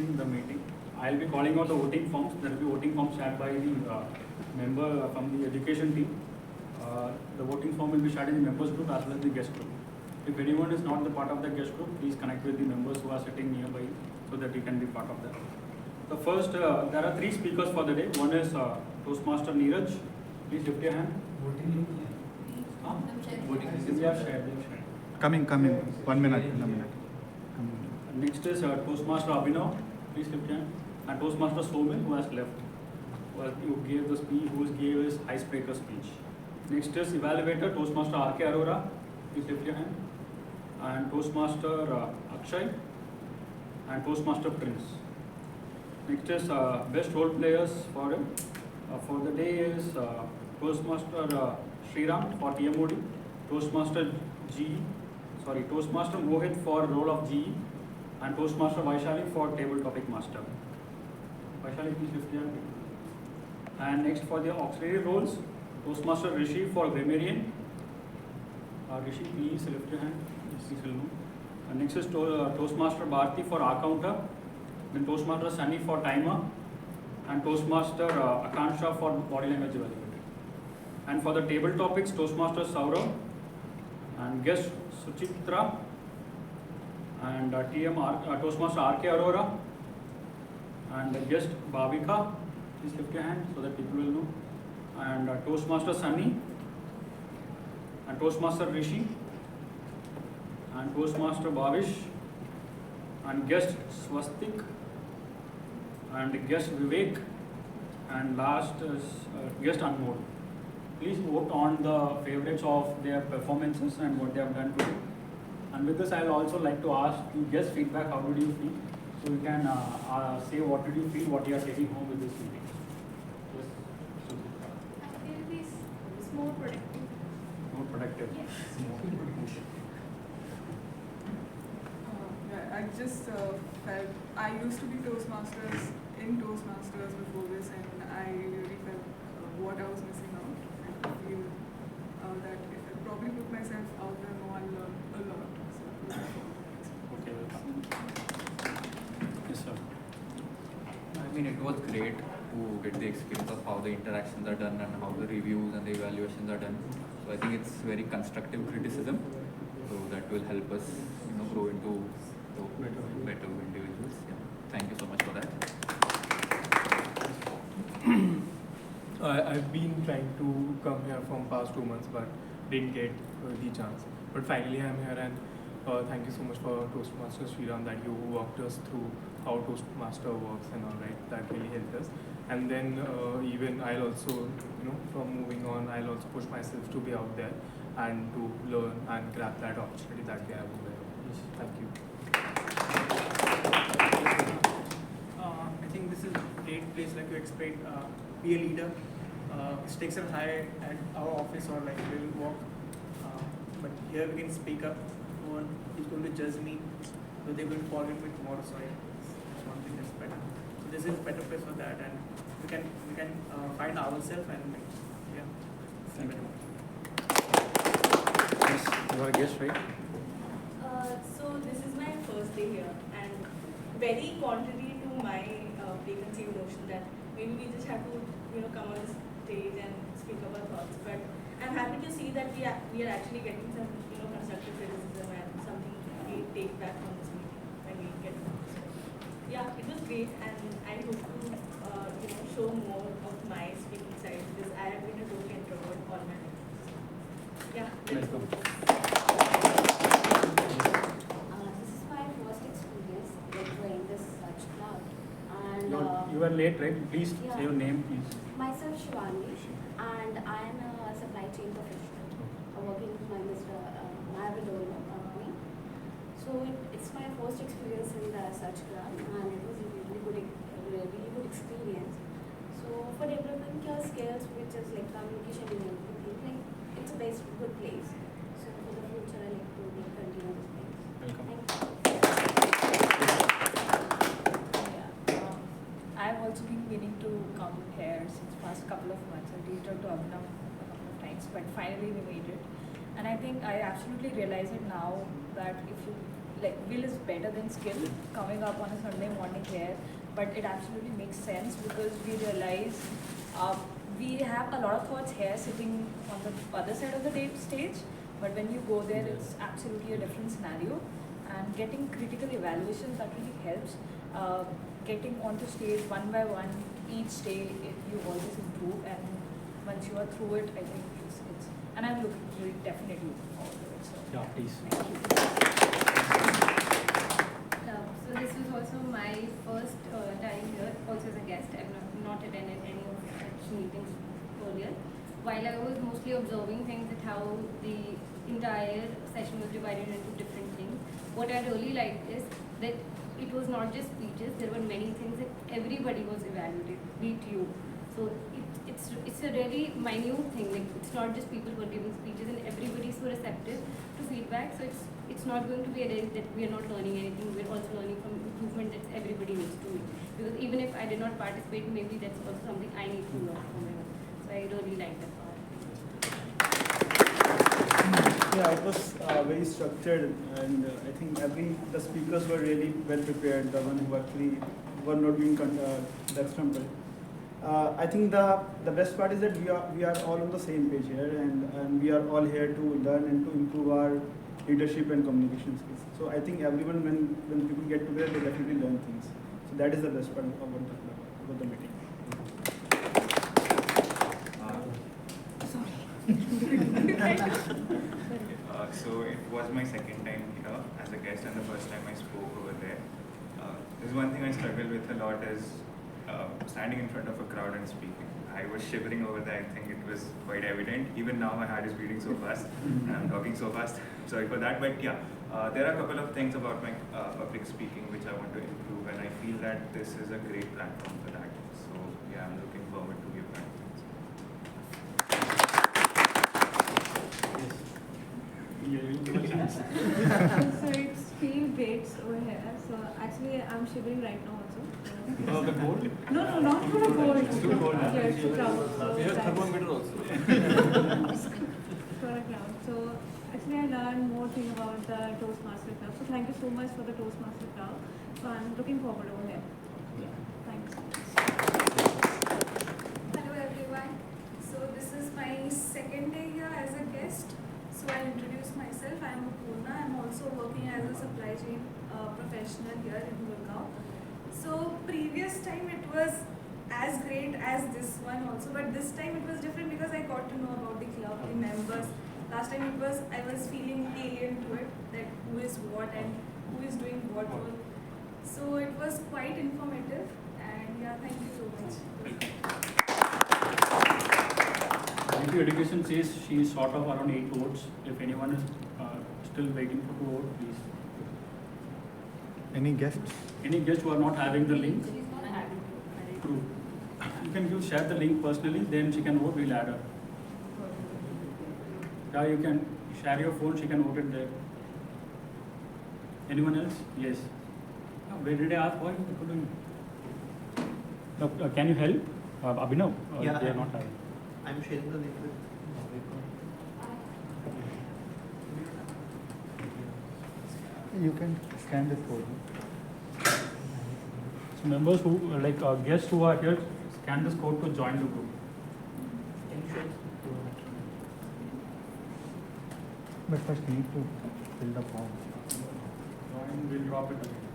attending the meeting. I'll be calling out the voting forms. There will be voting forms shared by the member from the education team. The voting form will be shared in the members group as well as the guest group. If anyone is not the part of the guest group, please connect with the members who are sitting nearby so that you can be part of that. The first, there are 3 speakers for the day. One is Toastmaster Neeraj. Please lift your hand. Voting link. They are shared. Coming. 1 minute. Next is Toastmaster Abhinav. Please lift your hand. And Toastmaster Soumil, who has left, who gave the speech, who gave his icebreaker speech. Next is Evaluator Toastmaster R.K. Arora. Please lift your hand. And Toastmaster Akshay. And Toastmaster Prince. Next is best role players for him. For the day is Toastmaster Sriram for TMOD. Toastmaster Mohit for role of GE. And Toastmaster Vaishali for table topic master. Vaishali, please lift your hand. And next for the auxiliary roles, Toastmaster Rishi for grammarian. Rishi, please lift your hand. Please will know. And next is Toastmaster Bharti for accounter. Then Toastmaster Sunny for timer. And Toastmaster Akansha for body language evaluator. And for the table topics, Toastmaster Saurav. And guest Suchitra. And Toastmaster R.K. Arora. And guest Bhavika. Please lift your hand so that people will know. And Toastmaster Sunny. And Toastmaster Rishi. And Toastmaster Bhavish. And guest Swastik. And guest Vivek. And last is guest Anmol. Please vote on the favorites of their performances and what they have done today. And with this, I will also like to ask you guest feedback. How did you feel? So you can say what did you feel, what you are taking home with this meeting. Yes. I feel this is more productive. More productive. Yes. I just felt I used to be Toastmasters before this, and I really felt what I was missing out. I feel that if I probably put myself out there more, I'll learn a lot. So, Okay, welcome. Yes, sir. I mean, it was great to get the experience of how the interactions are done and how the reviews and the evaluations are done. So I think it's very constructive criticism. So that will help us, grow into better individuals. Yeah. Thank you so much for that. I've been trying to come here from past 2 months, but didn't get the chance. But finally, I'm here, and thank you so much for Toastmaster Sriram that you walked us through how Toastmaster works and all right. That really helped us. And then even I'll also, from moving on, I'll also push myself to be out there and to learn and grab that opportunity that they have over there. Thank you. I think this is a great place, like you explained, be a leader. Stakes are high at our office or like where we work, but here we can speak up. No one is going to judge me, so they're going to forgive me tomorrow. So it's one thing that's better. So this is a better place for that, and we can find ourselves and Thank you. Yes, you are a guest, right? So this is my first day here, and very contrary to my preconceived notion that maybe we just have to, come on the stage and speak up our thoughts. But I'm happy to see that we are actually getting some, constructive criticism and something we take back from this meeting when we get it. So, yeah, it was great, and I hope to, show more of my speaking side because I have been a total introvert all my life. So, yeah. Welcome. This is my first experience in this such club, and You are late, right? Please Yeah. say your name, please. myself Shivani, and I am a supply chain professional working with my Mr. Mahavadolo company. So it's my first experience in the such club, and it was a really good experience. So for developing your skills, which is like communication and everything, like it's a best good place. So for the future, I like to continue this place. Welcome. Thank you. I've also been meaning to come here since past couple of months. I reached out to Abhinav a couple of times, but finally we made it. And I think I absolutely realize it now that if you like will is better than skill coming up on a Sunday morning here, but it absolutely makes sense because we realize we have a lot of thoughts here sitting on the other side of the stage, but when you go there, it's absolutely a different scenario. And getting critical evaluations, that really helps. Getting onto stage one by one each day, you always improve, and once you are through it, I think it's and I'm really definitely looking forward to it. So Yeah, please. thank you. So this was also my first time here, also as a guest. I've not attended any of such meetings earlier. While I was mostly observing things at how the entire session was divided into different things, what I really liked is that it was not just speeches, there were many things that everybody was evaluated, be it you. So it's a really minute thing, like it's not just people who are giving speeches and everybody is so receptive to feedback. So it's not going to be a day that we are not learning anything, we're also learning from improvement that everybody needs to do. Because even if I did not participate, maybe that's also something I need to learn from it. So I really like that part. Yeah, it was very structured, and I think the speakers were really well prepared. The one who actually were not being detrimental. I think the best part is that we are all on the same page here, and we are all here to learn and to improve our leadership and communication skills. So I think everyone, when people get together, they definitely learn things. So that is the best part about the meeting. So it was my second time here as a guest and the first time I spoke over there. There's one thing I struggle with a lot is standing in front of a crowd and speaking. I was shivering over there. I think it was quite evident. Even now my heart is beating so fast and I'm talking so fast. Sorry for that. But yeah, there are a couple of things about my public speaking which I want to improve, and I feel that this is a great platform for that. So yeah, I'm looking forward to give that. So it's feel great over here. So actually I'm shivering right now also. Because of the cold? No, not for the cold. It's too cold. Yeah, it's too crowded. So We have that's- thermometer also. for a crowd. So actually I learned more thing about the Toastmaster Club. So thank you so much for the Toastmaster Club. So I'm looking forward over here. Thanks. Hello everyone. So this is my second day here as a guest. So I'll introduce myself. I am Apurna. I am also working as a supply chain professional here in Gurgaon. So previous time it was as great as this one also, but this time it was different because I got to know about the club, the members. Last time I was feeling alien to it, that who is what and who is doing what role. So it was quite informative, and yeah, thank you so much. DP Education says she is short of around 8 votes. If anyone is still waiting for 2 votes, please. Any guests? Any guests who are not having the link? True. You can share the link personally, then she can vote, we'll add her. Yeah, you can share your phone, she can vote it there. Anyone else? Yes. Where did I ask for? No, can you help? Abhinav? Yeah, They are not having. I'm sharing the link with. You can scan this code. So members who, guests who are here, scan this code to join the group. But first you need to fill the form. Join, we'll drop it again.